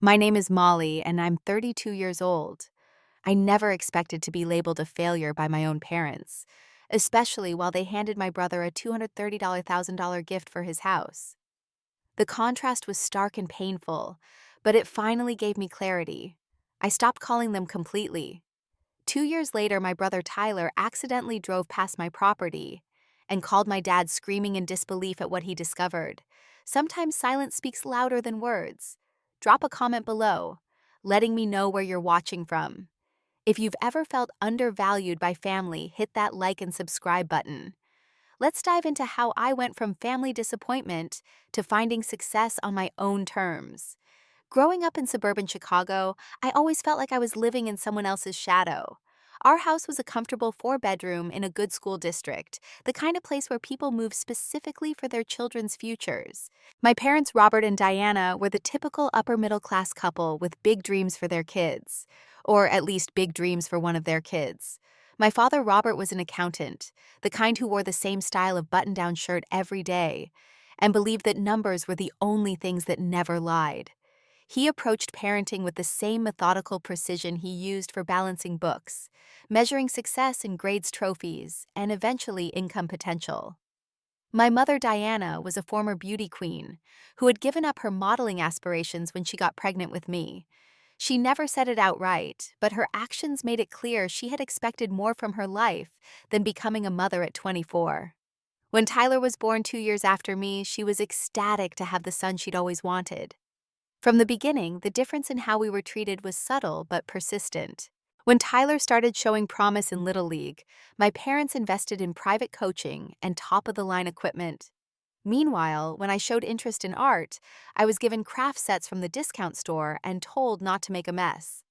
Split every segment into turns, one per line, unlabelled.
My name is Molly, and I'm 32 years old. I never expected to be labeled a failure by my own parents, especially while they handed my brother a $230,000 gift for his house. The contrast was stark and painful, but it finally gave me clarity. I stopped calling them completely. 2 years later, my brother Tyler accidentally drove past my property and called my dad, screaming in disbelief at what he discovered. Sometimes silence speaks louder than words. Drop a comment below, letting me know where you're watching from. If you've ever felt undervalued by family, hit that like and subscribe button. Let's dive into how I went from family disappointment to finding success on my own terms. Growing up in suburban Chicago, I always felt like I was living in someone else's shadow. Our house was a comfortable four-bedroom in a good school district, the kind of place where people move specifically for their children's futures. My parents, Robert and Diana, were the typical upper-middle-class couple with big dreams for their kids, or at least big dreams for one of their kids. My father, Robert, was an accountant, the kind who wore the same style of button-down shirt every day, and believed that numbers were the only things that never lied. He approached parenting with the same methodical precision he used for balancing books, measuring success in grades, trophies, and eventually income potential. My mother, Diana, was a former beauty queen who had given up her modeling aspirations when she got pregnant with me. She never said it outright, but her actions made it clear she had expected more from her life than becoming a mother at 24. When Tyler was born 2 years after me, she was ecstatic to have the son she'd always wanted. From the beginning, the difference in how we were treated was subtle but persistent. When Tyler started showing promise in Little League, my parents invested in private coaching and top-of-the-line equipment. Meanwhile, when I showed interest in art, I was given craft sets from the discount store and told not to make a mess.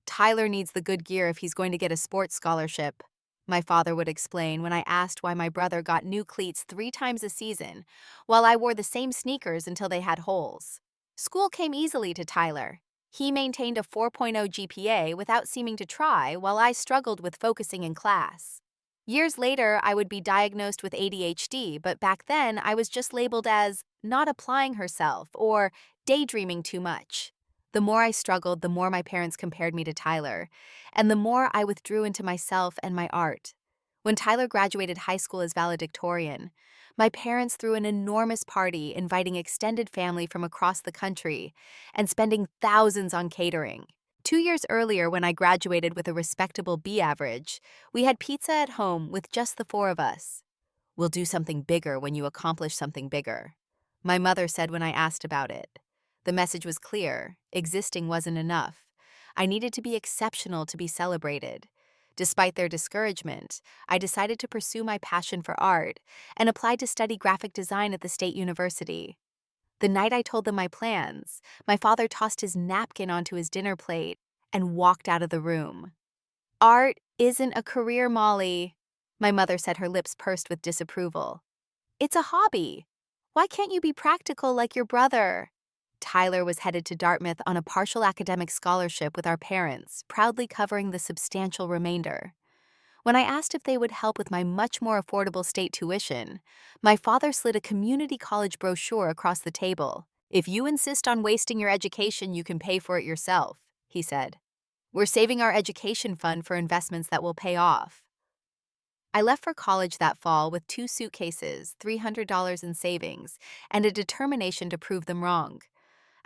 Tyler needs the good gear if he's going to get a sports scholarship, my father would explain when I asked why my brother got new cleats 3 times a season, while I wore the same sneakers until they had holes. School came easily to Tyler. He maintained a 4.0 GPA without seeming to try, while I struggled with focusing in class. Years later, I would be diagnosed with ADHD, but back then I was just labeled as not applying herself or daydreaming too much. The more I struggled, the more my parents compared me to Tyler, and the more I withdrew into myself and my art. When Tyler graduated high school as valedictorian, my parents threw an enormous party, inviting extended family from across the country and spending thousands on catering. 2 years earlier, when I graduated with a respectable B average, we had pizza at home with just the four of us. "We'll do something bigger when you accomplish something bigger," my mother said when I asked about it. The message was clear: existing wasn't enough. I needed to be exceptional to be celebrated. Despite their discouragement, I decided to pursue my passion for art and applied to study graphic design at the State University. The night I told them my plans, my father tossed his napkin onto his dinner plate and walked out of the room. "Art isn't a career, Molly," my mother said, her lips pursed with disapproval. "It's a hobby. Why can't you be practical like your brother?" Tyler was headed to Dartmouth on a partial academic scholarship with our parents, proudly covering the substantial remainder. When I asked if they would help with my much more affordable state tuition, my father slid a community college brochure across the table. "If you insist on wasting your education, you can pay for it yourself," he said. "We're saving our education fund for investments that will pay off." I left for college that fall with 2 suitcases, $300 in savings, and a determination to prove them wrong.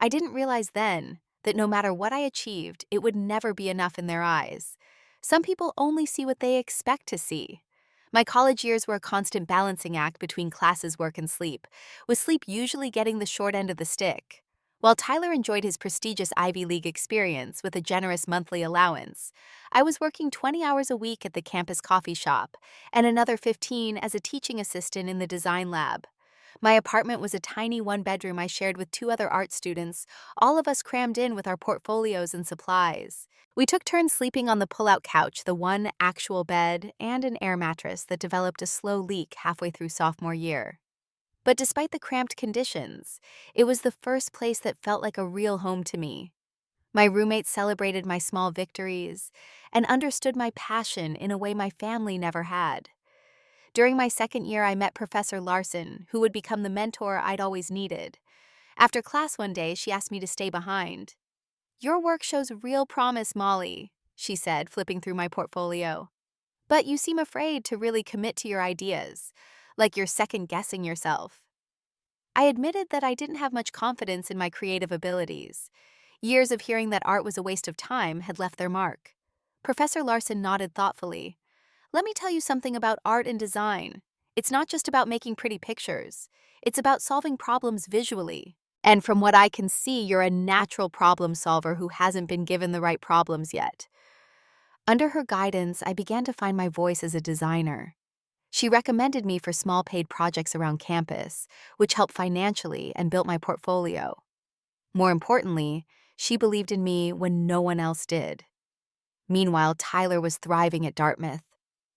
I didn't realize then that no matter what I achieved, it would never be enough in their eyes. Some people only see what they expect to see. My college years were a constant balancing act between classes, work, and sleep, with sleep usually getting the short end of the stick. While Tyler enjoyed his prestigious Ivy League experience with a generous monthly allowance, I was working 20 hours a week at the campus coffee shop and another 15 as a teaching assistant in the design lab. My apartment was a tiny one-bedroom I shared with 2 other art students, all of us crammed in with our portfolios and supplies. We took turns sleeping on the pull-out couch, the one actual bed, and an air mattress that developed a slow leak halfway through sophomore year. But despite the cramped conditions, it was the first place that felt like a real home to me. My roommates celebrated my small victories and understood my passion in a way my family never had. During my second year, I met Professor Larson, who would become the mentor I'd always needed. After class one day, she asked me to stay behind. "Your work shows real promise, Molly," she said, flipping through my portfolio. "But you seem afraid to really commit to your ideas, like you're second-guessing yourself." I admitted that I didn't have much confidence in my creative abilities. Years of hearing that art was a waste of time had left their mark. Professor Larson nodded thoughtfully. "Let me tell you something about art and design. It's not just about making pretty pictures. It's about solving problems visually. And from what I can see, you're a natural problem solver who hasn't been given the right problems yet." Under her guidance, I began to find my voice as a designer. She recommended me for small paid projects around campus, which helped financially and built my portfolio. More importantly, she believed in me when no one else did. Meanwhile, Tyler was thriving at Dartmouth.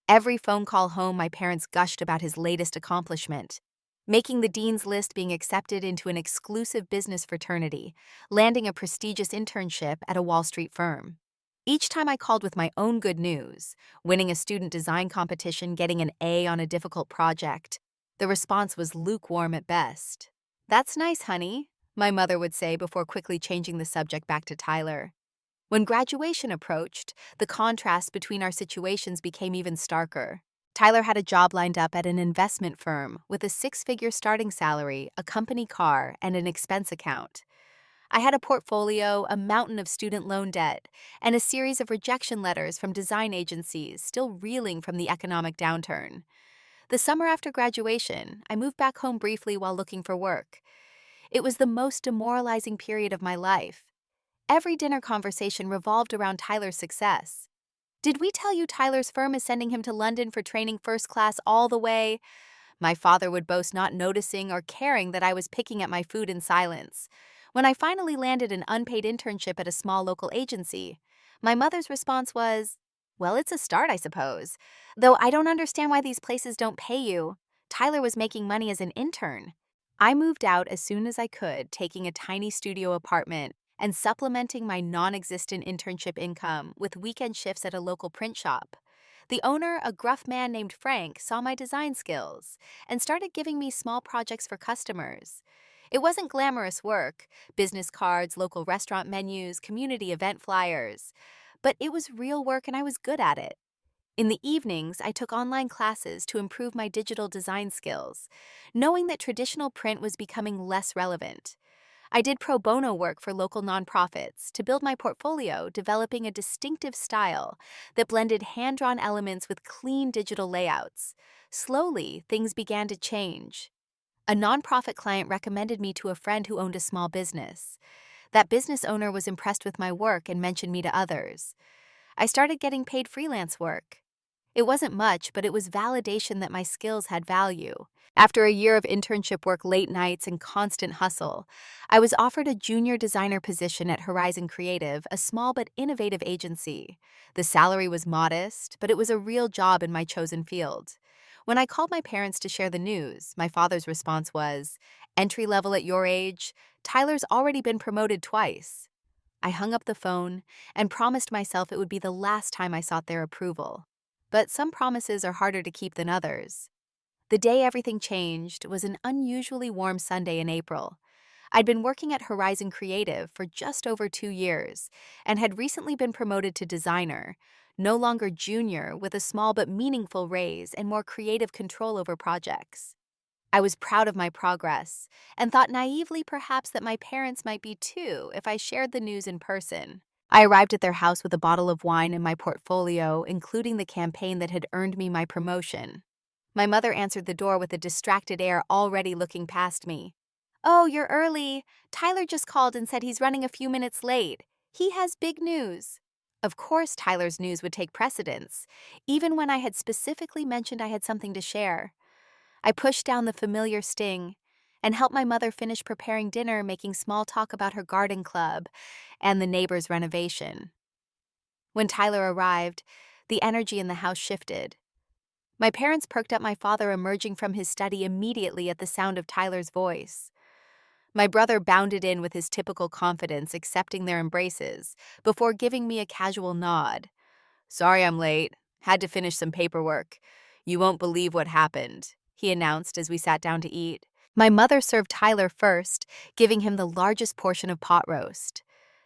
Every phone call home, my parents gushed about his latest accomplishment, making the dean's list, being accepted into an exclusive business fraternity, landing a prestigious internship at a Wall Street firm. Each time I called with my own good news, winning a student design competition, getting an A on a difficult project, the response was lukewarm at best. "That's nice, honey," my mother would say before quickly changing the subject back to Tyler. When graduation approached, the contrast between our situations became even starker. Tyler had a job lined up at an investment firm with a six-figure starting salary, a company car, and an expense account. I had a portfolio, a mountain of student loan debt, and a series of rejection letters from design agencies, still reeling from the economic downturn. The summer after graduation, I moved back home briefly while looking for work. It was the most demoralizing period of my life. Every dinner conversation revolved around Tyler's success. "Did we tell you Tyler's firm is sending him to London for training first class all the way?" My father would boast, not noticing or caring that I was picking at my food in silence. When I finally landed an unpaid internship at a small local agency, my mother's response was, "Well, it's a start, I suppose. Though I don't understand why these places don't pay you. Tyler was making money as an intern." I moved out as soon as I could, taking a tiny studio apartment and supplementing my non-existent internship income with weekend shifts at a local print shop. The owner, a gruff man named Frank, saw my design skills and started giving me small projects for customers. It wasn't glamorous work, business cards, local restaurant menus, community event flyers, but it was real work and I was good at it. In the evenings, I took online classes to improve my digital design skills, knowing that traditional print was becoming less relevant. I did pro bono work for local nonprofits to build my portfolio, developing a distinctive style that blended hand-drawn elements with clean digital layouts. Slowly, things began to change. A nonprofit client recommended me to a friend who owned a small business. That business owner was impressed with my work and mentioned me to others. I started getting paid freelance work. It wasn't much, but it was validation that my skills had value. After a year of internship work, late nights, and constant hustle, I was offered a junior designer position at Horizon Creative, a small but innovative agency. The salary was modest, but it was a real job in my chosen field. When I called my parents to share the news, my father's response was, "Entry level at your age? Tyler's already been promoted twice." I hung up the phone and promised myself it would be the last time I sought their approval. But some promises are harder to keep than others. The day everything changed was an unusually warm Sunday in April. I'd been working at Horizon Creative for just over 2 years and had recently been promoted to designer, no longer junior, with a small but meaningful raise and more creative control over projects. I was proud of my progress and thought naively perhaps that my parents might be too if I shared the news in person. I arrived at their house with a bottle of wine and my portfolio, including the campaign that had earned me my promotion. My mother answered the door with a distracted air, already looking past me. "Oh, you're early. Tyler just called and said he's running a few minutes late. He has big news." Of course, Tyler's news would take precedence, even when I had specifically mentioned I had something to share. I pushed down the familiar sting and helped my mother finish preparing dinner, making small talk about her garden club and the neighbor's renovation. When Tyler arrived, the energy in the house shifted. My parents perked up, my father emerging from his study immediately at the sound of Tyler's voice. My brother bounded in with his typical confidence, accepting their embraces, before giving me a casual nod. "Sorry I'm late. Had to finish some paperwork. You won't believe what happened," he announced as we sat down to eat. My mother served Tyler first, giving him the largest portion of pot roast.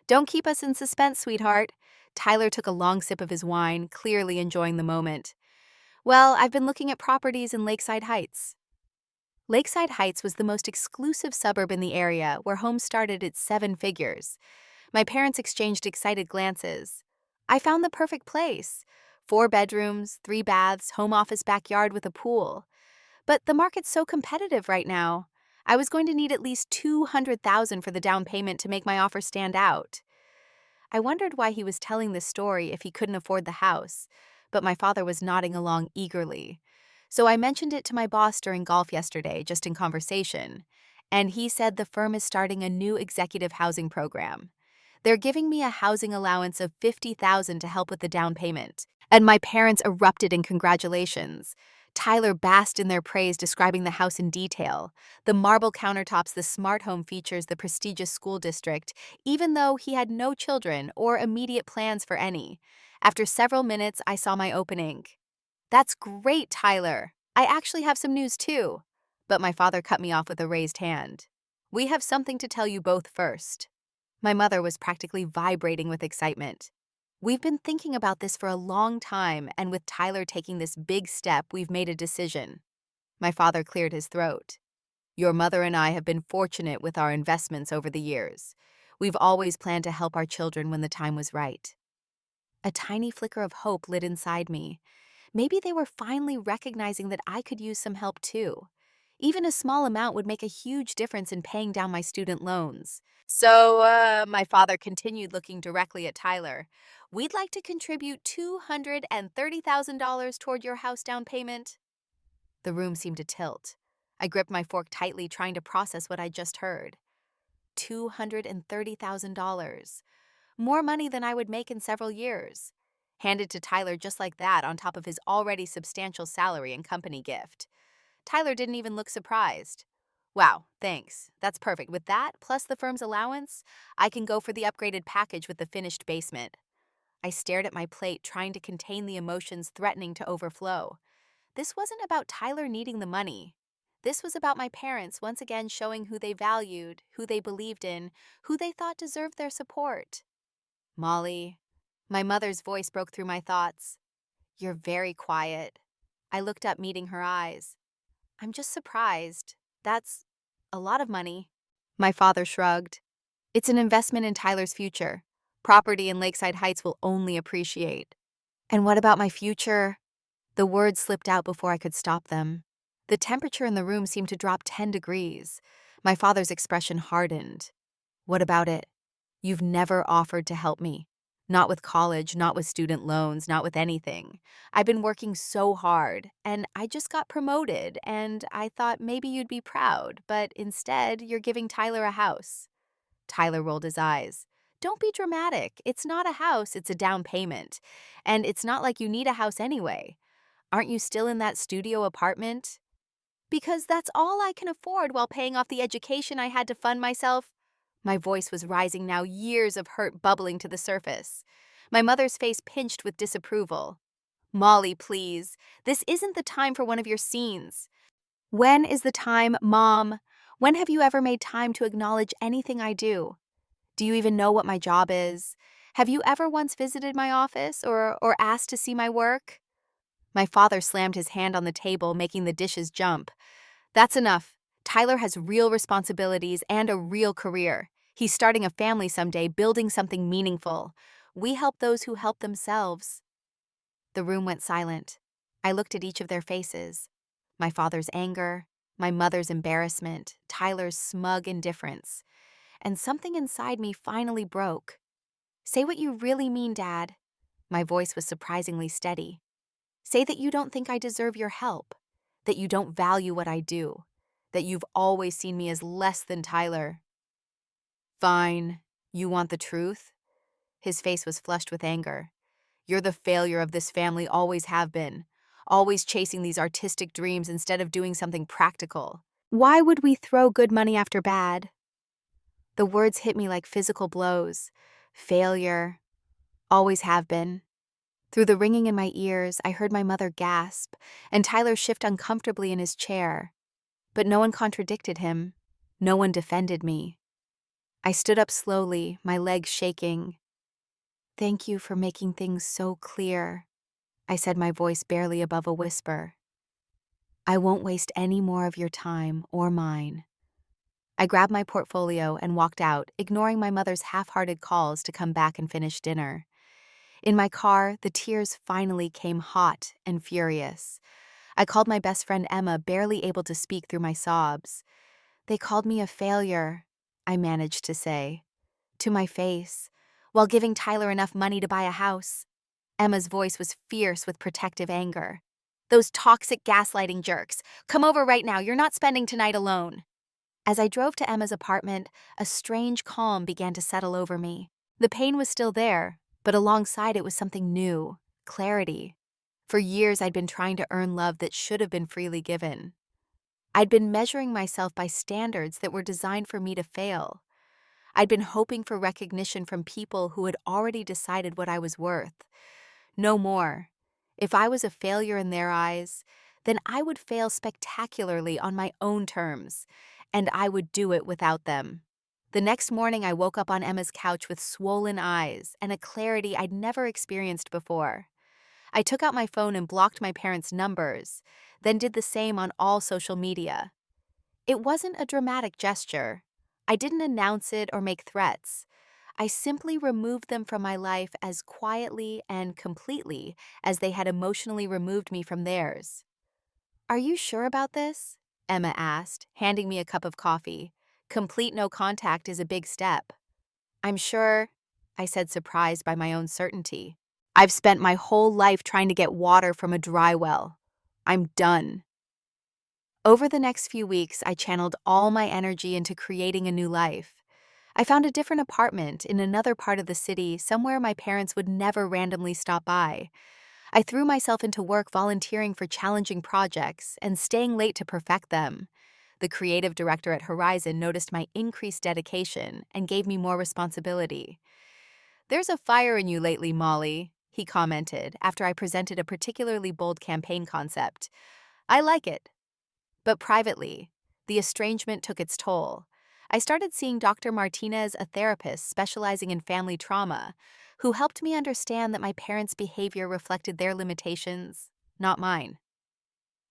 Don't keep us in suspense, sweetheart. Tyler took a long sip of his wine, clearly enjoying the moment. Well, I've been looking at properties in Lakeside Heights. Lakeside Heights was the most exclusive suburb in the area where homes started at seven figures. My parents exchanged excited glances. I found the perfect place. 4 bedrooms, 3 baths, home office backyard with a pool. But the market's so competitive right now. I was going to need at least $200,000 for the down payment to make my offer stand out. I wondered why he was telling this story if he couldn't afford the house, but my father was nodding along eagerly. So I mentioned it to my boss during golf yesterday, just in conversation, and he said the firm is starting a new executive housing program. They're giving me a housing allowance of $50,000 to help with the down payment, and my parents erupted in congratulations. Tyler basked in their praise, describing the house in detail. The marble countertops, the smart home features, the prestigious school district, even though he had no children or immediate plans for any. After several minutes, I saw my opening. That's great, Tyler. I actually have some news too. But my father cut me off with a raised hand. We have something to tell you both first. My mother was practically vibrating with excitement. We've been thinking about this for a long time, and with Tyler taking this big step, we've made a decision. My father cleared his throat. Your mother and I have been fortunate with our investments over the years. We've always planned to help our children when the time was right. A tiny flicker of hope lit inside me. Maybe they were finally recognizing that I could use some help too. Even a small amount would make a huge difference in paying down my student loans. So, my father continued, looking directly at Tyler. We'd like to contribute $230,000 toward your house down payment. The room seemed to tilt. I gripped my fork tightly, trying to process what I'd just heard. $230,000. More money than I would make in several years. Handed to Tyler just like that, on top of his already substantial salary and company gift. Tyler didn't even look surprised. Wow, thanks. That's perfect. With that, plus the firm's allowance, I can go for the upgraded package with the finished basement. I stared at my plate, trying to contain the emotions threatening to overflow. This wasn't about Tyler needing the money. This was about my parents once again showing who they valued, who they believed in, who they thought deserved their support. Molly, my mother's voice broke through my thoughts. You're very quiet. I looked up, meeting her eyes. I'm just surprised. That's a lot of money. My father shrugged. It's an investment in Tyler's future. Property in Lakeside Heights will only appreciate. And what about my future? The words slipped out before I could stop them. The temperature in the room seemed to drop 10 degrees. My father's expression hardened. What about it? You've never offered to help me. Not with college, not with student loans, not with anything. I've been working so hard, and I just got promoted, and I thought maybe you'd be proud, but instead, you're giving Tyler a house. Tyler rolled his eyes. Don't be dramatic. It's not a house, it's a down payment. And it's not like you need a house anyway. Aren't you still in that studio apartment? Because that's all I can afford while paying off the education I had to fund myself. My voice was rising now, years of hurt bubbling to the surface. My mother's face pinched with disapproval. Molly, please. This isn't the time for one of your scenes. When is the time, Mom? When have you ever made time to acknowledge anything I do? Do you even know what my job is? Have you ever once visited my office or asked to see my work? My father slammed his hand on the table, making the dishes jump. That's enough. Tyler has real responsibilities and a real career. He's starting a family someday, building something meaningful. We help those who help themselves. The room went silent. I looked at each of their faces. My father's anger, my mother's embarrassment, Tyler's smug indifference. And something inside me finally broke. Say what you really mean, Dad. My voice was surprisingly steady. Say that you don't think I deserve your help, that you don't value what I do, that you've always seen me as less than Tyler. Fine. You want the truth? His face was flushed with anger. You're the failure of this family, always have been. Always chasing these artistic dreams instead of doing something practical. Why would we throw good money after bad? The words hit me like physical blows. Failure. Always have been. Through the ringing in my ears, I heard my mother gasp, and Tyler shift uncomfortably in his chair. But no one contradicted him. No one defended me. I stood up slowly, my legs shaking. "Thank you for making things so clear," I said, my voice barely above a whisper. "I won't waste any more of your time or mine." I grabbed my portfolio and walked out, ignoring my mother's half-hearted calls to come back and finish dinner. In my car, the tears finally came hot and furious. I called my best friend Emma, barely able to speak through my sobs. "They called me a failure," I managed to say, to my face, while giving Tyler enough money to buy a house. Emma's voice was fierce with protective anger. "Those toxic gaslighting jerks. Come over right now, you're not spending tonight alone." As I drove to Emma's apartment, a strange calm began to settle over me. The pain was still there, but alongside it was something new, clarity. For years, I'd been trying to earn love that should have been freely given. I'd been measuring myself by standards that were designed for me to fail. I'd been hoping for recognition from people who had already decided what I was worth. No more. If I was a failure in their eyes, then I would fail spectacularly on my own terms, and I would do it without them. The next morning, I woke up on Emma's couch with swollen eyes and a clarity I'd never experienced before. I took out my phone and blocked my parents' numbers, then did the same on all social media. It wasn't a dramatic gesture. I didn't announce it or make threats. I simply removed them from my life as quietly and completely as they had emotionally removed me from theirs. "Are you sure about this?" Emma asked, handing me a cup of coffee. "Complete no contact is a big step." "I'm sure," I said, surprised by my own certainty. "I've spent my whole life trying to get water from a dry well. I'm done." Over the next few weeks, I channeled all my energy into creating a new life. I found a different apartment in another part of the city, somewhere my parents would never randomly stop by. I threw myself into work volunteering for challenging projects and staying late to perfect them. The creative director at Horizon noticed my increased dedication and gave me more responsibility. "There's a fire in you lately, Molly," he commented after I presented a particularly bold campaign concept. "I like it." But privately, the estrangement took its toll. I started seeing Dr. Martinez, a therapist specializing in family trauma, who helped me understand that my parents' behavior reflected their limitations, not mine.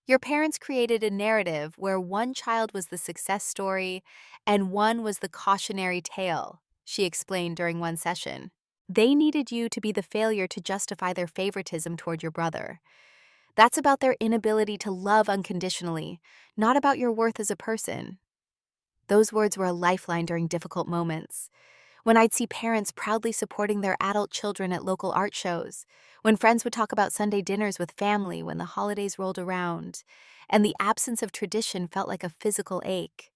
"Your parents created a narrative where one child was the success story and one was the cautionary tale," she explained during one session. "They needed you to be the failure to justify their favoritism toward your brother. That's about their inability to love unconditionally, not about your worth as a person." Those words were a lifeline during difficult moments. When I'd see parents proudly supporting their adult children at local art shows, when friends would talk about Sunday dinners with family when the holidays rolled around, and the absence of tradition felt like a physical ache.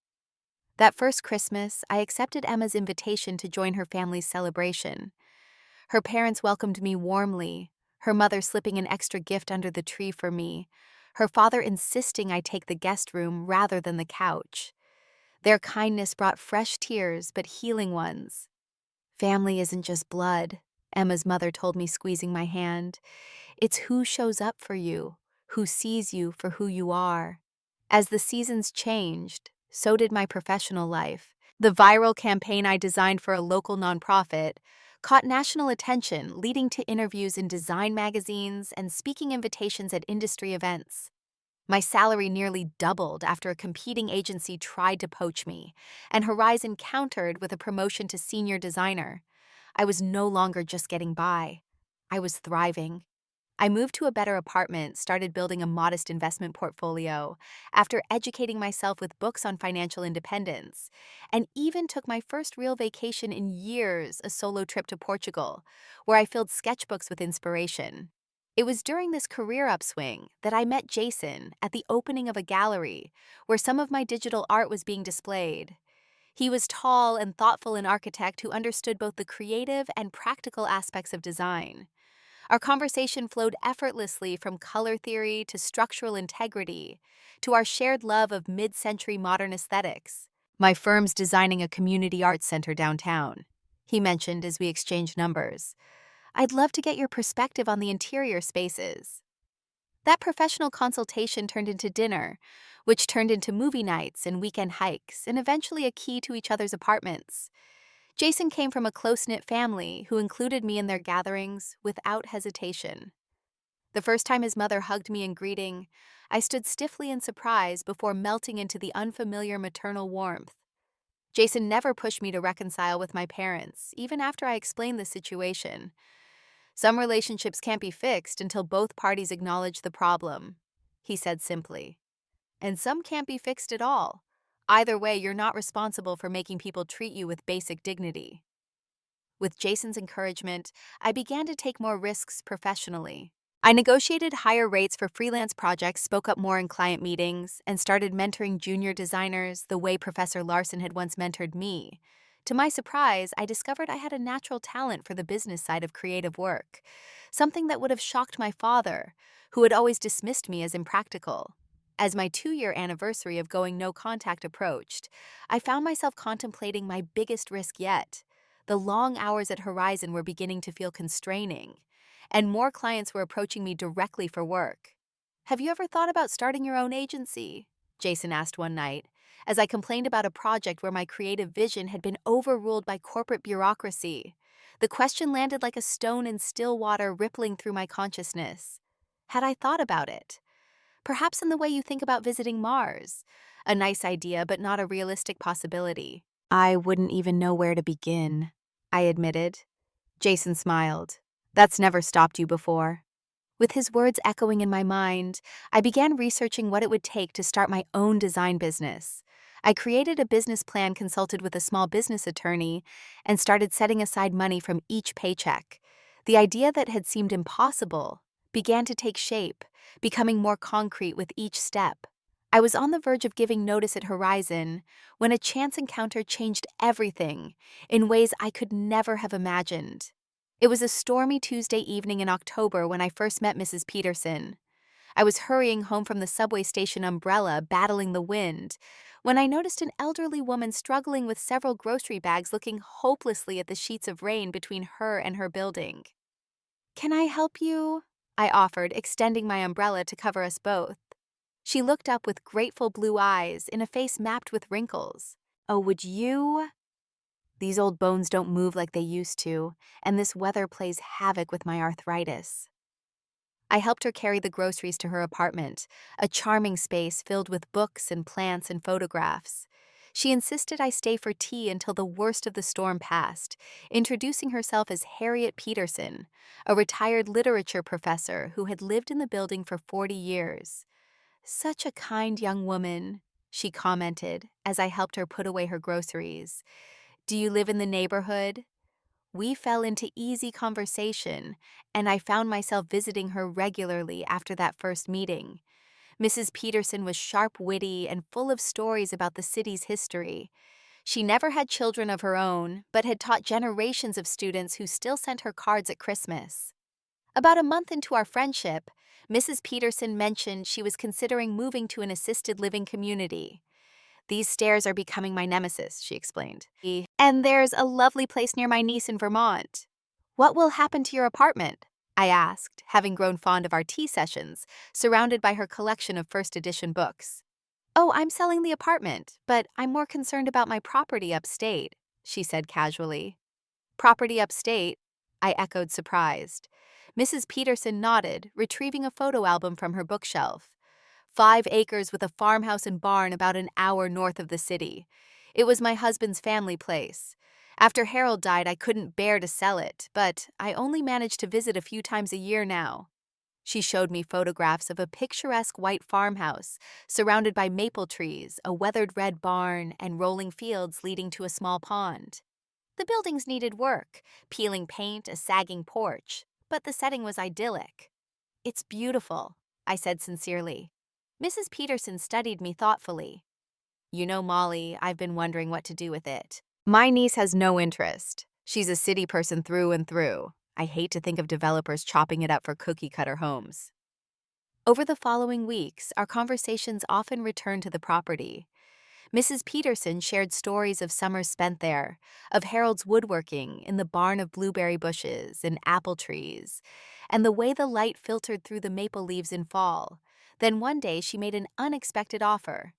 That first Christmas, I accepted Emma's invitation to join her family's celebration. Her parents welcomed me warmly, her mother slipping an extra gift under the tree for me, her father insisting I take the guest room rather than the couch. Their kindness brought fresh tears, but healing ones. "Family isn't just blood," Emma's mother told me, squeezing my hand. "It's who shows up for you, who sees you for who you are." As the seasons changed, so did my professional life. The viral campaign I designed for a local nonprofit caught national attention, leading to interviews in design magazines and speaking invitations at industry events. My salary nearly doubled after a competing agency tried to poach me, and Horizon countered with a promotion to senior designer. I was no longer just getting by. I was thriving. I moved to a better apartment, started building a modest investment portfolio, after educating myself with books on financial independence, and even took my first real vacation in years, a solo trip to Portugal, where I filled sketchbooks with inspiration. It was during this career upswing that I met Jason at the opening of a gallery where some of my digital art was being displayed. He was tall and thoughtful, an architect who understood both the creative and practical aspects of design. Our conversation flowed effortlessly from color theory to structural integrity to our shared love of mid-century modern aesthetics. "My firm's designing a community arts center downtown," he mentioned as we exchanged numbers. "I'd love to get your perspective on the interior spaces." That professional consultation turned into dinner, which turned into movie nights and weekend hikes, and eventually a key to each other's apartments. Jason came from a close-knit family who included me in their gatherings without hesitation. The first time his mother hugged me in greeting, I stood stiffly in surprise before melting into the unfamiliar maternal warmth. Jason never pushed me to reconcile with my parents, even after I explained the situation. Some relationships can't be fixed until both parties acknowledge the problem, he said simply. And some can't be fixed at all. Either way, you're not responsible for making people treat you with basic dignity. With Jason's encouragement, I began to take more risks professionally. I negotiated higher rates for freelance projects, spoke up more in client meetings, and started mentoring junior designers the way Professor Larson had once mentored me. To my surprise, I discovered I had a natural talent for the business side of creative work, something that would have shocked my father, who had always dismissed me as impractical. As my 2-year anniversary of going no contact approached, I found myself contemplating my biggest risk yet. The long hours at Horizon were beginning to feel constraining, and more clients were approaching me directly for work. "Have you ever thought about starting your own agency?" Jason asked one night, as I complained about a project where my creative vision had been overruled by corporate bureaucracy. The question landed like a stone in still water, rippling through my consciousness. Had I thought about it? Perhaps in the way you think about visiting Mars. A nice idea, but not a realistic possibility. I wouldn't even know where to begin, I admitted. Jason smiled. "That's never stopped you before." With his words echoing in my mind, I began researching what it would take to start my own design business. I created a business plan, consulted with a small business attorney, and started setting aside money from each paycheck. The idea that had seemed impossible began to take shape, becoming more concrete with each step. I was on the verge of giving notice at Horizon when a chance encounter changed everything in ways I could never have imagined. It was a stormy Tuesday evening in October when I first met Mrs. Peterson. I was hurrying home from the subway station umbrella, battling the wind, when I noticed an elderly woman struggling with several grocery bags, looking hopelessly at the sheets of rain between her and her building. "Can I help you?" I offered, extending my umbrella to cover us both. She looked up with grateful blue eyes in a face mapped with wrinkles. "Oh, would you?" These old bones don't move like they used to, and this weather plays havoc with my arthritis. I helped her carry the groceries to her apartment, a charming space filled with books and plants and photographs. She insisted I stay for tea until the worst of the storm passed, introducing herself as Harriet Peterson, a retired literature professor who had lived in the building for 40 years. "Such a kind young woman," she commented as I helped her put away her groceries. "Do you live in the neighborhood?" We fell into easy conversation, and I found myself visiting her regularly after that first meeting. Mrs. Peterson was sharp, witty, and full of stories about the city's history. She never had children of her own, but had taught generations of students who still sent her cards at Christmas. About a month into our friendship, Mrs. Peterson mentioned she was considering moving to an assisted living community. "These stairs are becoming my nemesis," she explained. "And there's a lovely place near my niece in Vermont." "What will happen to your apartment?" I asked, having grown fond of our tea sessions, surrounded by her collection of first edition books. "Oh, I'm selling the apartment, but I'm more concerned about my property upstate," she said casually. "Property upstate?" I echoed, surprised. Mrs. Peterson nodded, retrieving a photo album from her bookshelf. 5 acres with a farmhouse and barn about an hour north of the city. It was my husband's family place. After Harold died, I couldn't bear to sell it, but I only managed to visit a few times a year now. She showed me photographs of a picturesque white farmhouse, surrounded by maple trees, a weathered red barn, and rolling fields leading to a small pond. The buildings needed work, peeling paint, a sagging porch, but the setting was idyllic. "It's beautiful," I said sincerely. Mrs. Peterson studied me thoughtfully. "You know, Molly, I've been wondering what to do with it. My niece has no interest. She's a city person through and through. I hate to think of developers chopping it up for cookie-cutter homes." Over the following weeks, our conversations often returned to the property. Mrs. Peterson shared stories of summers spent there, of Harold's woodworking in the barn of blueberry bushes and apple trees, and the way the light filtered through the maple leaves in fall. Then one day she made an unexpected offer.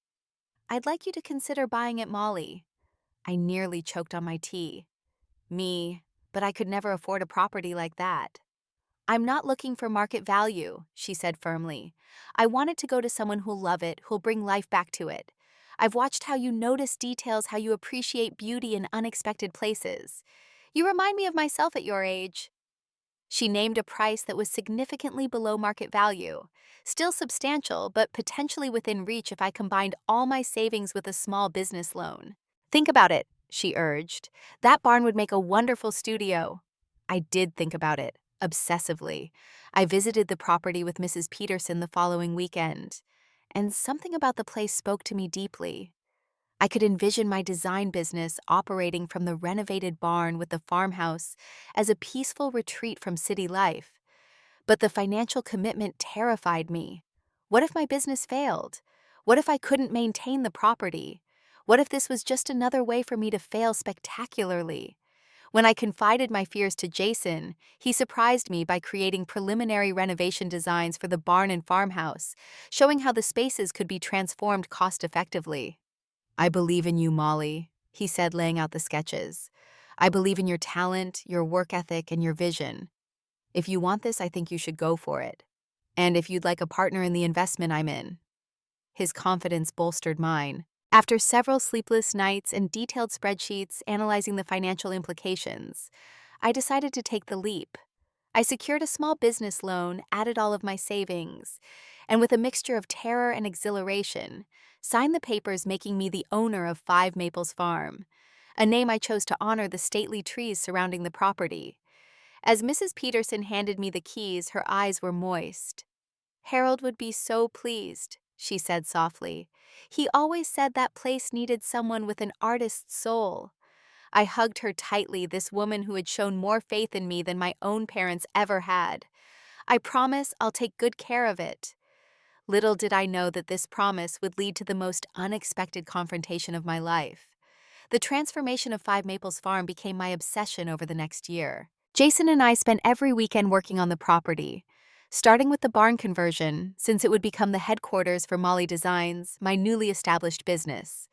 "I'd like you to consider buying it, Molly." I nearly choked on my tea. Me, but I could never afford a property like that. I'm not looking for market value, she said firmly. I want it to go to someone who'll love it, who'll bring life back to it. I've watched how you notice details, how you appreciate beauty in unexpected places. You remind me of myself at your age. She named a price that was significantly below market value, still substantial, but potentially within reach if I combined all my savings with a small business loan. Think about it, she urged. That barn would make a wonderful studio. I did think about it, obsessively. I visited the property with Mrs. Peterson the following weekend, and something about the place spoke to me deeply. I could envision my design business operating from the renovated barn with the farmhouse as a peaceful retreat from city life. But the financial commitment terrified me. What if my business failed? What if I couldn't maintain the property? What if this was just another way for me to fail spectacularly? When I confided my fears to Jason, he surprised me by creating preliminary renovation designs for the barn and farmhouse, showing how the spaces could be transformed cost-effectively. I believe in you, Molly, he said, laying out the sketches. I believe in your talent, your work ethic, and your vision. If you want this, I think you should go for it. And if you'd like a partner in the investment I'm in. His confidence bolstered mine. After several sleepless nights and detailed spreadsheets analyzing the financial implications, I decided to take the leap. I secured a small business loan, added all of my savings, and with a mixture of terror and exhilaration, signed the papers making me the owner of 5 Maples Farm, a name I chose to honor the stately trees surrounding the property. As Mrs. Peterson handed me the keys, her eyes were moist. Harold would be so pleased, she said softly. He always said that place needed someone with an artist's soul. I hugged her tightly, this woman who had shown more faith in me than my own parents ever had. I promise I'll take good care of it. Little did I know that this promise would lead to the most unexpected confrontation of my life. The transformation of 5 Maples Farm became my obsession over the next year. Jason and I spent every weekend working on the property, starting with the barn conversion, since it would become the headquarters for Molly Designs, my newly established business.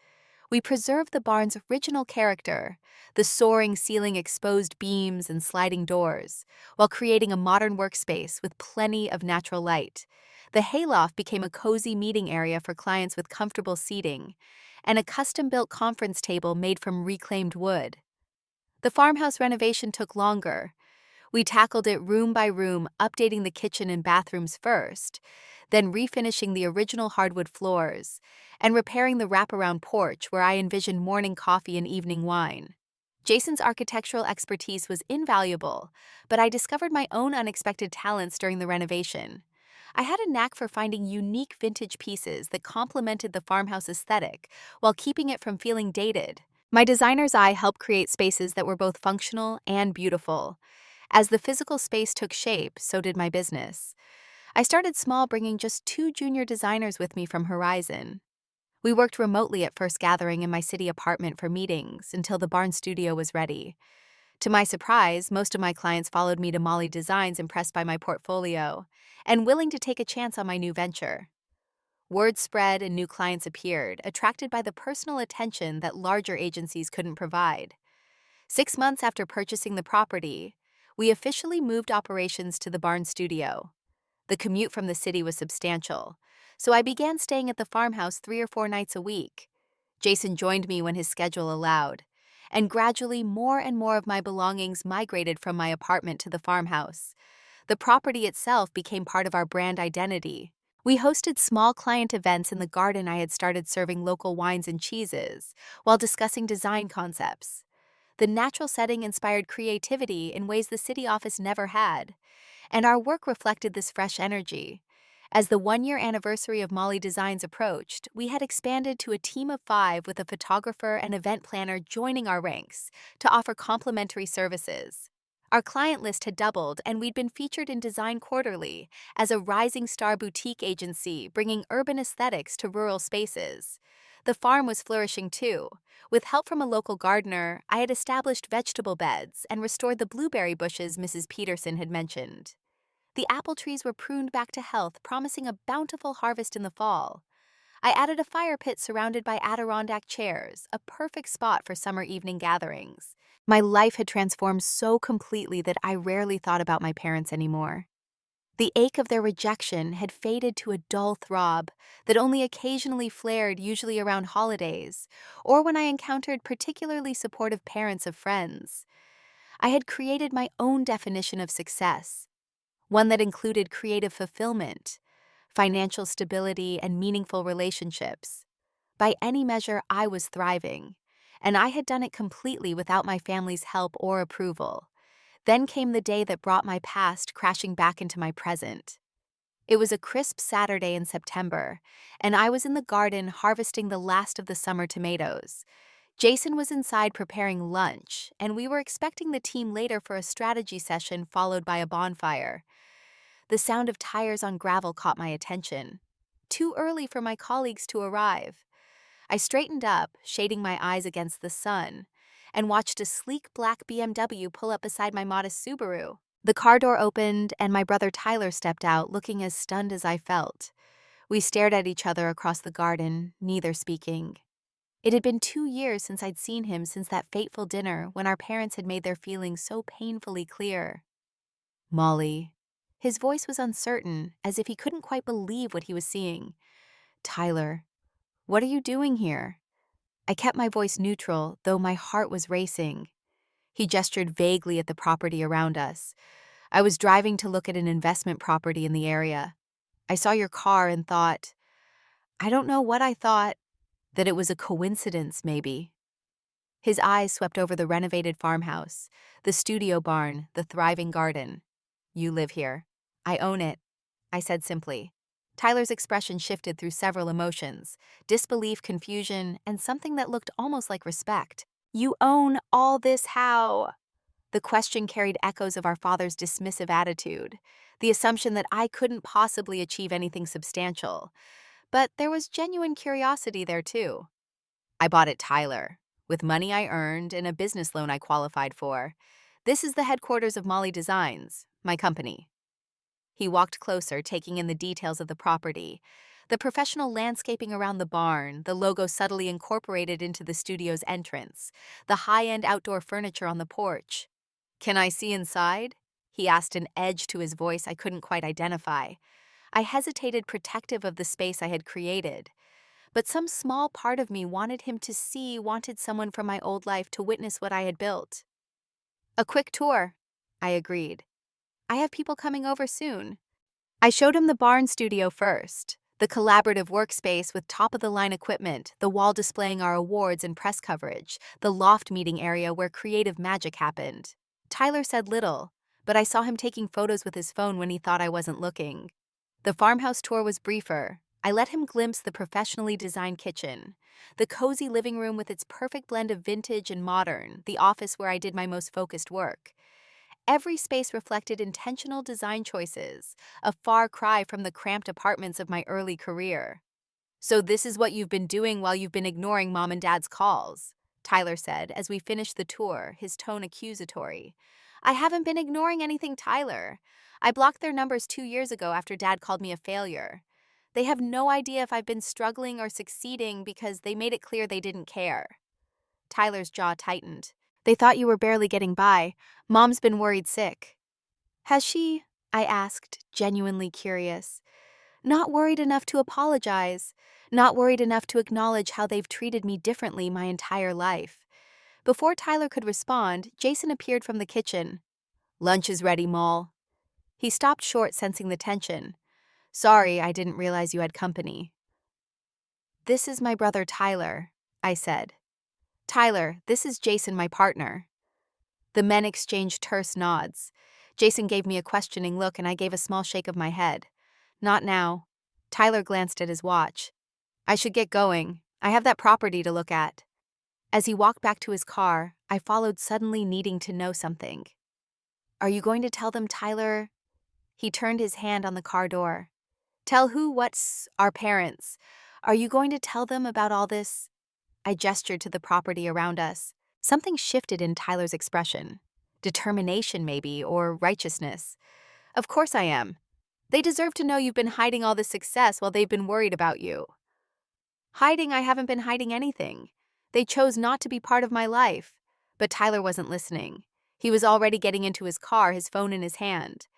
We preserved the barn's original character, the soaring ceiling, exposed beams, and sliding doors, while creating a modern workspace with plenty of natural light. The hayloft became a cozy meeting area for clients with comfortable seating, and a custom-built conference table made from reclaimed wood. The farmhouse renovation took longer. We tackled it room by room, updating the kitchen and bathrooms first, then refinishing the original hardwood floors, and repairing the wraparound porch where I envisioned morning coffee and evening wine. Jason's architectural expertise was invaluable, but I discovered my own unexpected talents during the renovation. I had a knack for finding unique vintage pieces that complemented the farmhouse aesthetic while keeping it from feeling dated. My designer's eye helped create spaces that were both functional and beautiful. As the physical space took shape, so did my business. I started small, bringing just 2 junior designers with me from Horizon. We worked remotely at first, gathering in my city apartment for meetings until the barn studio was ready. To my surprise, most of my clients followed me to Molly Designs, impressed by my portfolio and willing to take a chance on my new venture. Word spread and new clients appeared, attracted by the personal attention that larger agencies couldn't provide. 6 months after purchasing the property, we officially moved operations to the barn studio. The commute from the city was substantial, so I began staying at the farmhouse 3 or 4 nights a week. Jason joined me when his schedule allowed, and gradually more and more of my belongings migrated from my apartment to the farmhouse. The property itself became part of our brand identity. We hosted small client events in the garden. I had started serving local wines and cheeses while discussing design concepts. The natural setting inspired creativity in ways the city office never had, and our work reflected this fresh energy. As the 1-year anniversary of Molly Designs approached, we had expanded to a team of 5 with a photographer and event planner joining our ranks to offer complimentary services. Our client list had doubled, and we'd been featured in Design Quarterly as a rising star boutique agency bringing urban aesthetics to rural spaces. The farm was flourishing too. With help from a local gardener, I had established vegetable beds and restored the blueberry bushes Mrs. Peterson had mentioned. The apple trees were pruned back to health, promising a bountiful harvest in the fall. I added a fire pit surrounded by Adirondack chairs, a perfect spot for summer evening gatherings. My life had transformed so completely that I rarely thought about my parents anymore. The ache of their rejection had faded to a dull throb that only occasionally flared, usually around holidays, or when I encountered particularly supportive parents of friends. I had created my own definition of success, one that included creative fulfillment, financial stability, and meaningful relationships. By any measure, I was thriving, and I had done it completely without my family's help or approval. Then came the day that brought my past crashing back into my present. It was a crisp Saturday in September, and I was in the garden harvesting the last of the summer tomatoes. Jason was inside preparing lunch, and we were expecting the team later for a strategy session followed by a bonfire. The sound of tires on gravel caught my attention. Too early for my colleagues to arrive. I straightened up, shading my eyes against the sun, and watched a sleek black BMW pull up beside my modest Subaru. The car door opened, and my brother Tyler stepped out, looking as stunned as I felt. We stared at each other across the garden, neither speaking. It had been 2 years since I'd seen him since that fateful dinner when our parents had made their feelings so painfully clear. Molly. His voice was uncertain, as if he couldn't quite believe what he was seeing. Tyler, what are you doing here? I kept my voice neutral, though my heart was racing. He gestured vaguely at the property around us. I was driving to look at an investment property in the area. I saw your car and thought, I don't know what I thought, that it was a coincidence, maybe. His eyes swept over the renovated farmhouse, the studio barn, the thriving garden. You live here. I own it, I said simply. Tyler's expression shifted through several emotions: disbelief, confusion, and something that looked almost like respect. You own all this how? The question carried echoes of our father's dismissive attitude, the assumption that I couldn't possibly achieve anything substantial. But there was genuine curiosity there too. I bought it, Tyler, with money I earned and a business loan I qualified for. This is the headquarters of Molly Designs, my company. He walked closer, taking in the details of the property. The professional landscaping around the barn, the logo subtly incorporated into the studio's entrance, the high-end outdoor furniture on the porch. Can I see inside? He asked, an edge to his voice I couldn't quite identify. I hesitated, protective of the space I had created. But some small part of me wanted him to see, wanted someone from my old life to witness what I had built. A quick tour, I agreed. I have people coming over soon. I showed him the barn studio first, the collaborative workspace with top-of-the-line equipment, the wall displaying our awards and press coverage, the loft meeting area where creative magic happened. Tyler said little, but I saw him taking photos with his phone when he thought I wasn't looking. The farmhouse tour was briefer. I let him glimpse the professionally designed kitchen, the cozy living room with its perfect blend of vintage and modern, the office where I did my most focused work. Every space reflected intentional design choices, a far cry from the cramped apartments of my early career. So this is what you've been doing while you've been ignoring Mom and Dad's calls, Tyler said as we finished the tour, his tone accusatory. I haven't been ignoring anything, Tyler. I blocked their numbers 2 years ago after Dad called me a failure. They have no idea if I've been struggling or succeeding because they made it clear they didn't care. Tyler's jaw tightened. They thought you were barely getting by. Mom's been worried sick. Has she? I asked, genuinely curious. Not worried enough to apologize. Not worried enough to acknowledge how they've treated me differently my entire life. Before Tyler could respond, Jason appeared from the kitchen. Lunch is ready, Moll. He stopped short, sensing the tension. Sorry, I didn't realize you had company. This is my brother Tyler, I said. Tyler, this is Jason, my partner. The men exchanged terse nods. Jason gave me a questioning look and I gave a small shake of my head. Not now. Tyler glanced at his watch. I should get going. I have that property to look at. As he walked back to his car, I followed, suddenly needing to know something. Are you going to tell them, Tyler? He turned his hand on the car door. Tell who? What's our parents? Are you going to tell them about all this? I gestured to the property around us. Something shifted in Tyler's expression. Determination, maybe, or righteousness. Of course I am. They deserve to know you've been hiding all this success while they've been worried about you. Hiding? I haven't been hiding anything. They chose not to be part of my life. But Tyler wasn't listening. He was already getting into his car, his phone in his hand.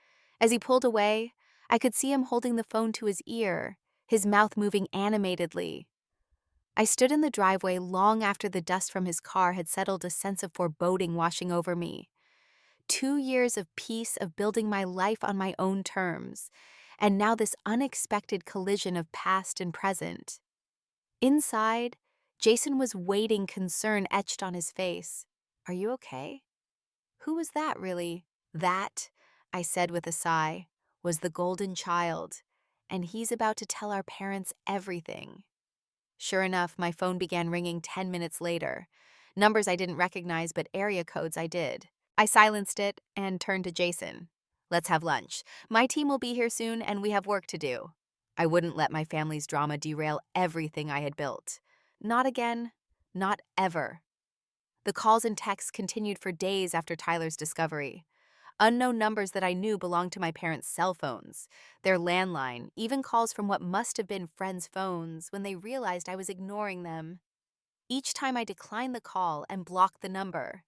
As he pulled away, I could see him holding the phone to his ear, his mouth moving animatedly. I stood in the driveway long after the dust from his car had settled, a sense of foreboding washing over me. 2 years of peace, of building my life on my own terms, and now this unexpected collision of past and present. Inside, Jason was waiting, concern etched on his face. "Are you okay?" "Who was that, really?" "That," I said with a sigh, "was the golden child, and he's about to tell our parents everything." Sure enough, my phone began ringing 10 minutes later. Numbers I didn't recognize, but area codes I did. I silenced it and turned to Jason. "Let's have lunch. My team will be here soon, and we have work to do." I wouldn't let my family's drama derail everything I had built. Not again. Not ever. The calls and texts continued for days after Tyler's discovery. Unknown numbers that I knew belonged to my parents' cell phones, their landline, even calls from what must have been friends' phones when they realized I was ignoring them. Each time I declined the call and blocked the number.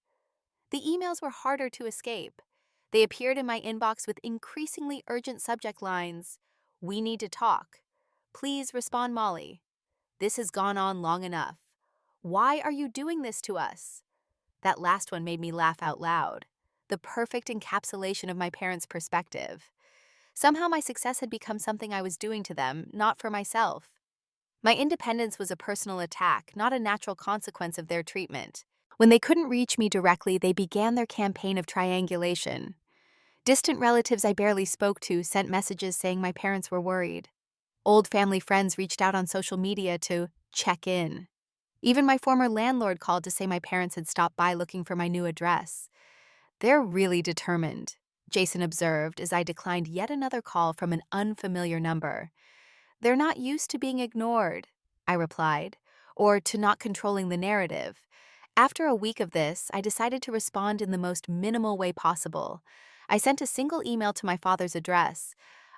The emails were harder to escape. They appeared in my inbox with increasingly urgent subject lines. "We need to talk. Please respond, Molly. This has gone on long enough. Why are you doing this to us?" That last one made me laugh out loud. The perfect encapsulation of my parents' perspective. Somehow my success had become something I was doing to them, not for myself. My independence was a personal attack, not a natural consequence of their treatment. When they couldn't reach me directly, they began their campaign of triangulation. Distant relatives I barely spoke to sent messages saying my parents were worried. Old family friends reached out on social media to check in. Even my former landlord called to say my parents had stopped by looking for my new address. "They're really determined," Jason observed as I declined yet another call from an unfamiliar number. "They're not used to being ignored," I replied, "or to not controlling the narrative." After a week of this, I decided to respond in the most minimal way possible. I sent a single email to my father's address.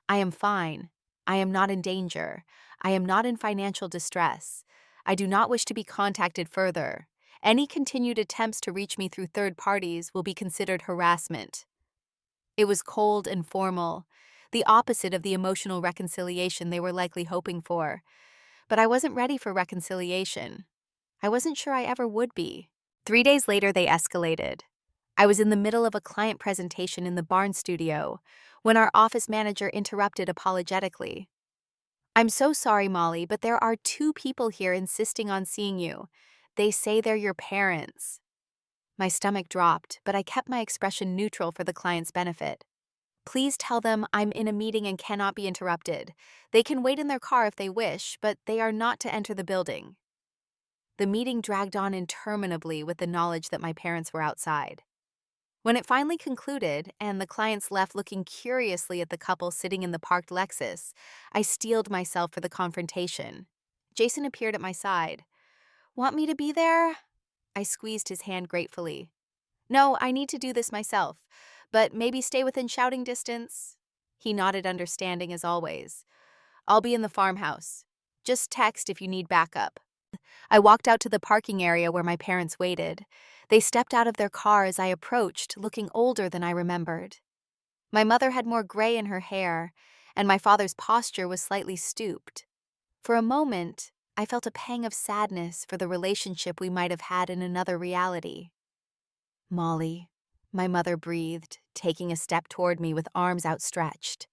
"I am fine. I am not in danger. I am not in financial distress. I do not wish to be contacted further. Any continued attempts to reach me through third parties will be considered harassment." It was cold and formal, the opposite of the emotional reconciliation they were likely hoping for. But I wasn't ready for reconciliation. I wasn't sure I ever would be. 3 days later, they escalated. I was in the middle of a client presentation in the barn studio when our office manager interrupted apologetically. "I'm so sorry, Molly, but there are 2 people here insisting on seeing you. They say they're your parents." My stomach dropped, but I kept my expression neutral for the client's benefit. "Please tell them I'm in a meeting and cannot be interrupted. They can wait in their car if they wish, but they are not to enter the building." The meeting dragged on interminably with the knowledge that my parents were outside. When it finally concluded and the clients left looking curiously at the couple sitting in the parked Lexus, I steeled myself for the confrontation. Jason appeared at my side. "Want me to be there?" I squeezed his hand gratefully. "No, I need to do this myself, but maybe stay within shouting distance." He nodded, understanding as always. "I'll be in the farmhouse. Just text if you need backup." I walked out to the parking area where my parents waited. They stepped out of their car as I approached, looking older than I remembered. My mother had more gray in her hair, and my father's posture was slightly stooped. For a moment, I felt a pang of sadness for the relationship we might have had in another reality. "Molly," my mother breathed, taking a step toward me with arms outstretched.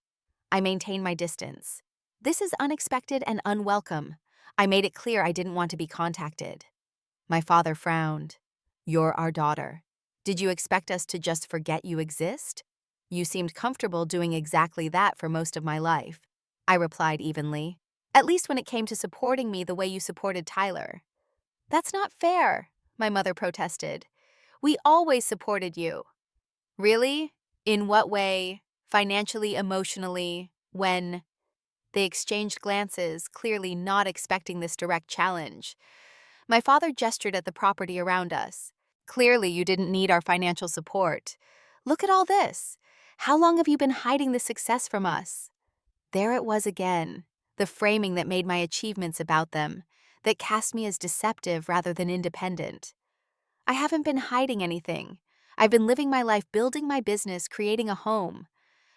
I maintained my distance. "This is unexpected and unwelcome. I made it clear I didn't want to be contacted." My father frowned. "You're our daughter. Did you expect us to just forget you exist? You seemed comfortable doing exactly that for most of my life," I replied evenly. "At least when it came to supporting me the way you supported Tyler." "That's not fair," my mother protested. "We always supported you." "Really? In what way? Financially, emotionally, when—" They exchanged glances, clearly not expecting this direct challenge. My father gestured at the property around us. "Clearly, you didn't need our financial support. Look at all this. How long have you been hiding this success from us?" There it was again, the framing that made my achievements about them, that cast me as deceptive rather than independent. I haven't been hiding anything. I've been living my life building my business, creating a home.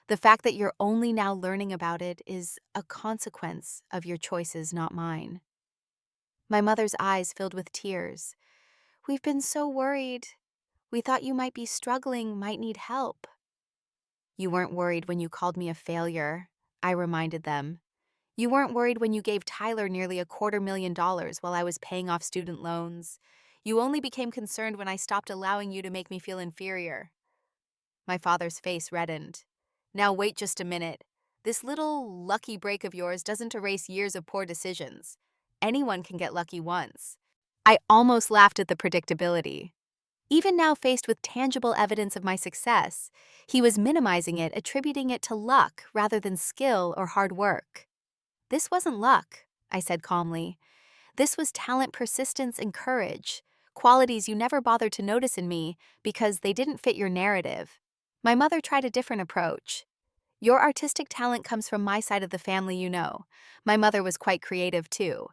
The fact that you're only now learning about it is a consequence of your choices, not mine. My mother's eyes filled with tears. We've been so worried. We thought you might be struggling, might need help. You weren't worried when you called me a failure, I reminded them. You weren't worried when you gave Tyler nearly $250,000 while I was paying off student loans. You only became concerned when I stopped allowing you to make me feel inferior. My father's face reddened. Now wait just a minute. This little lucky break of yours doesn't erase years of poor decisions. Anyone can get lucky once. I almost laughed at the predictability. Even now faced with tangible evidence of my success, he was minimizing it, attributing it to luck rather than skill or hard work. This wasn't luck, I said calmly. This was talent, persistence, and courage, qualities you never bothered to notice in me because they didn't fit your narrative. My mother tried a different approach. Your artistic talent comes from my side of the family, you know. My mother was quite creative, too.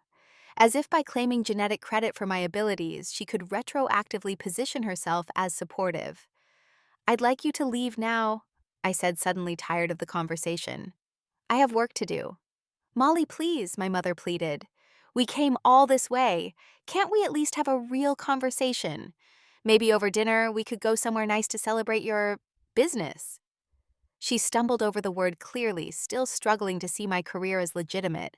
As if by claiming genetic credit for my abilities, she could retroactively position herself as supportive. I'd like you to leave now, I said, suddenly tired of the conversation. I have work to do. Molly, please, my mother pleaded. We came all this way. Can't we at least have a real conversation? Maybe over dinner we could go somewhere nice to celebrate your business. She stumbled over the word clearly, still struggling to see my career as legitimate.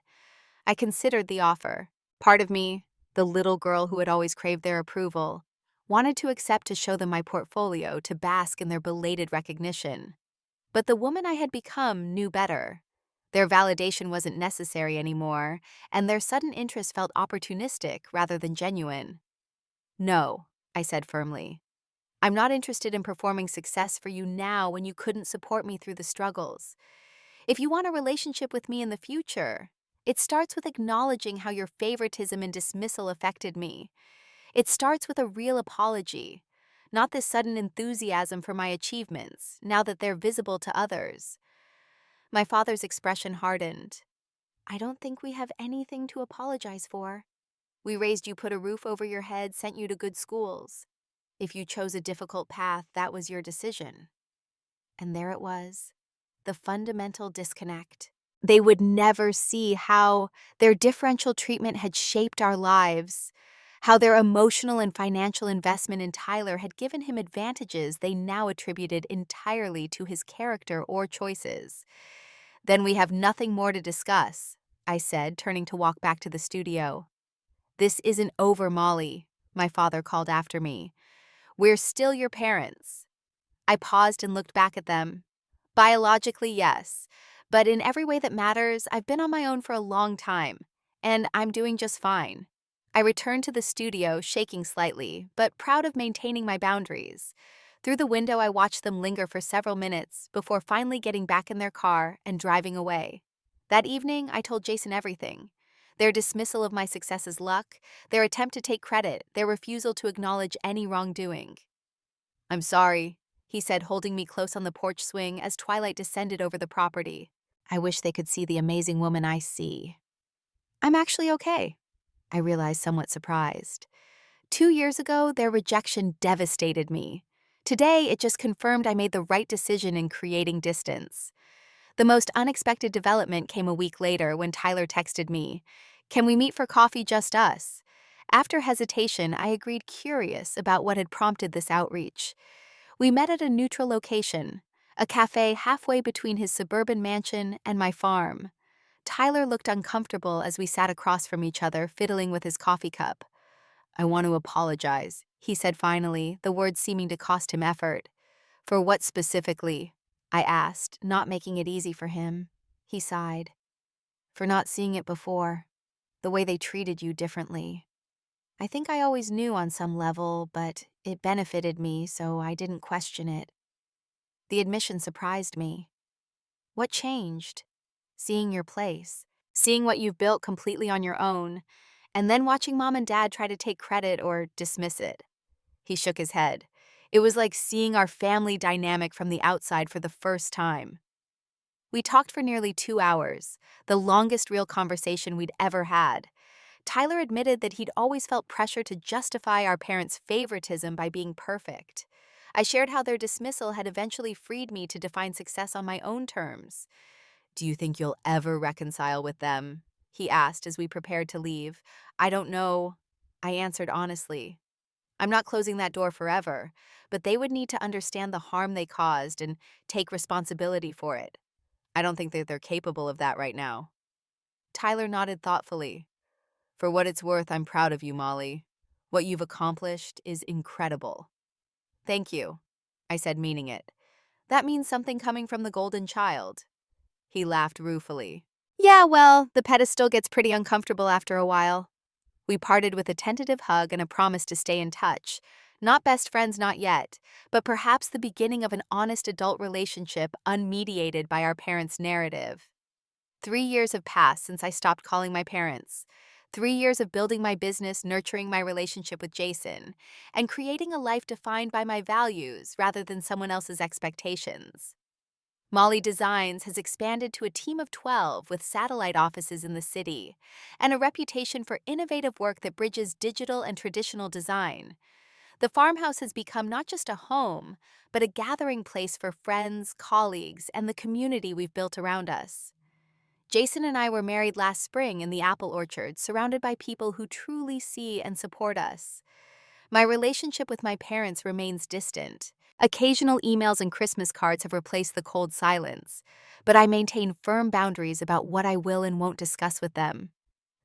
I considered the offer. Part of me, the little girl who had always craved their approval, wanted to accept to show them my portfolio, to bask in their belated recognition. But the woman I had become knew better. Their validation wasn't necessary anymore, and their sudden interest felt opportunistic rather than genuine. No, I said firmly. I'm not interested in performing success for you now when you couldn't support me through the struggles. If you want a relationship with me in the future, it starts with acknowledging how your favoritism and dismissal affected me. It starts with a real apology, not this sudden enthusiasm for my achievements, now that they're visible to others. My father's expression hardened. I don't think we have anything to apologize for. We raised you, put a roof over your head, sent you to good schools. If you chose a difficult path, that was your decision. And there it was, the fundamental disconnect. They would never see how their differential treatment had shaped our lives, how their emotional and financial investment in Tyler had given him advantages they now attributed entirely to his character or choices. Then we have nothing more to discuss, I said, turning to walk back to the studio. This isn't over, Molly, my father called after me. We're still your parents. I paused and looked back at them. Biologically, yes, but in every way that matters, I've been on my own for a long time, and I'm doing just fine. I returned to the studio, shaking slightly, but proud of maintaining my boundaries. Through the window, I watched them linger for several minutes before finally getting back in their car and driving away. That evening, I told Jason everything. Their dismissal of my success as luck, their attempt to take credit, their refusal to acknowledge any wrongdoing. I'm sorry, he said, holding me close on the porch swing as twilight descended over the property. I wish they could see the amazing woman I see. I'm actually okay, I realized, somewhat surprised. 2 years ago, their rejection devastated me. Today, it just confirmed I made the right decision in creating distance. The most unexpected development came a week later when Tyler texted me, "Can we meet for coffee, just us?" After hesitation, I agreed, curious about what had prompted this outreach. We met at a neutral location, a cafe halfway between his suburban mansion and my farm. Tyler looked uncomfortable as we sat across from each other, fiddling with his coffee cup. I want to apologize, he said finally, the words seeming to cost him effort. For what specifically? I asked, not making it easy for him. He sighed. For not seeing it before, the way they treated you differently. I think I always knew on some level, but it benefited me, so I didn't question it. The admission surprised me. What changed? Seeing your place, seeing what you've built completely on your own, and then watching Mom and Dad try to take credit or dismiss it. He shook his head. It was like seeing our family dynamic from the outside for the first time. We talked for nearly 2 hours, the longest real conversation we'd ever had. Tyler admitted that he'd always felt pressure to justify our parents' favoritism by being perfect. I shared how their dismissal had eventually freed me to define success on my own terms. "Do you think you'll ever reconcile with them?" he asked as we prepared to leave. "I don't know," I answered honestly. "I'm not closing that door forever, but they would need to understand the harm they caused and take responsibility for it. I don't think that they're capable of that right now." Tyler nodded thoughtfully. "For what it's worth, I'm proud of you, Molly. What you've accomplished is incredible." "Thank you," I said, meaning it. "That means something coming from the golden child." He laughed ruefully. "Yeah, well, the pedestal gets pretty uncomfortable after a while." We parted with a tentative hug and a promise to stay in touch. Not best friends, not yet, but perhaps the beginning of an honest adult relationship unmediated by our parents' narrative. 3 years have passed since I stopped calling my parents. 3 years of building my business, nurturing my relationship with Jason, and creating a life defined by my values rather than someone else's expectations. Molly Designs has expanded to a team of 12 with satellite offices in the city and a reputation for innovative work that bridges digital and traditional design. The farmhouse has become not just a home, but a gathering place for friends, colleagues, and the community we've built around us. Jason and I were married last spring in the apple orchard, surrounded by people who truly see and support us. My relationship with my parents remains distant. Occasional emails and Christmas cards have replaced the cold silence, but I maintain firm boundaries about what I will and won't discuss with them.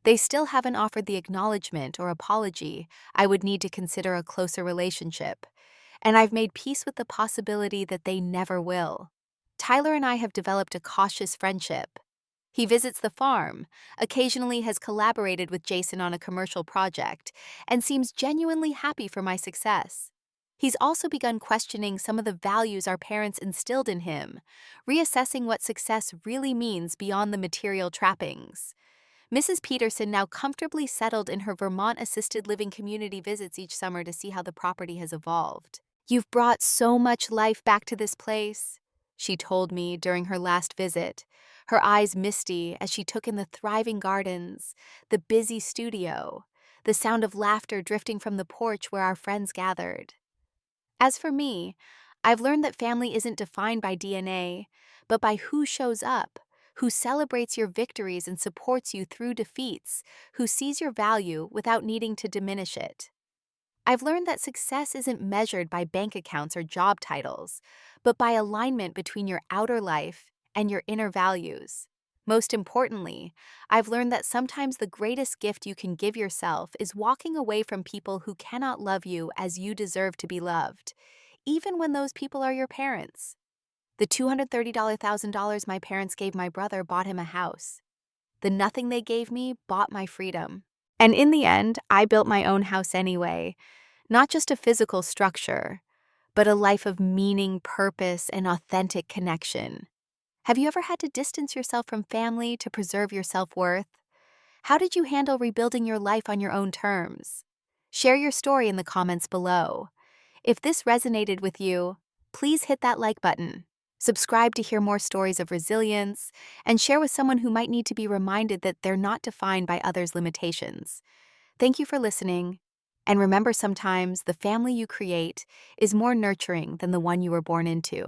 They still haven't offered the acknowledgement or apology I would need to consider a closer relationship, and I've made peace with the possibility that they never will. Tyler and I have developed a cautious friendship. He visits the farm, occasionally has collaborated with Jason on a commercial project, and seems genuinely happy for my success. He's also begun questioning some of the values our parents instilled in him, reassessing what success really means beyond the material trappings. Mrs. Peterson, now comfortably settled in her Vermont assisted living community, visits each summer to see how the property has evolved. "You've brought so much life back to this place," she told me during her last visit, her eyes misty as she took in the thriving gardens, the busy studio, the sound of laughter drifting from the porch where our friends gathered. As for me, I've learned that family isn't defined by DNA, but by who shows up, who celebrates your victories and supports you through defeats, who sees your value without needing to diminish it. I've learned that success isn't measured by bank accounts or job titles, but by alignment between your outer life and your inner values. Most importantly, I've learned that sometimes the greatest gift you can give yourself is walking away from people who cannot love you as you deserve to be loved, even when those people are your parents. The $230,000 my parents gave my brother bought him a house. The nothing they gave me bought my freedom. And in the end, I built my own house anyway. Not just a physical structure, but a life of meaning, purpose, and authentic connection. Have you ever had to distance yourself from family to preserve your self-worth? How did you handle rebuilding your life on your own terms? Share your story in the comments below. If this resonated with you, please hit that like button. Subscribe to hear more stories of resilience, and share with someone who might need to be reminded that they're not defined by others' limitations. Thank you for listening. And remember, sometimes the family you create is more nurturing than the one you were born into.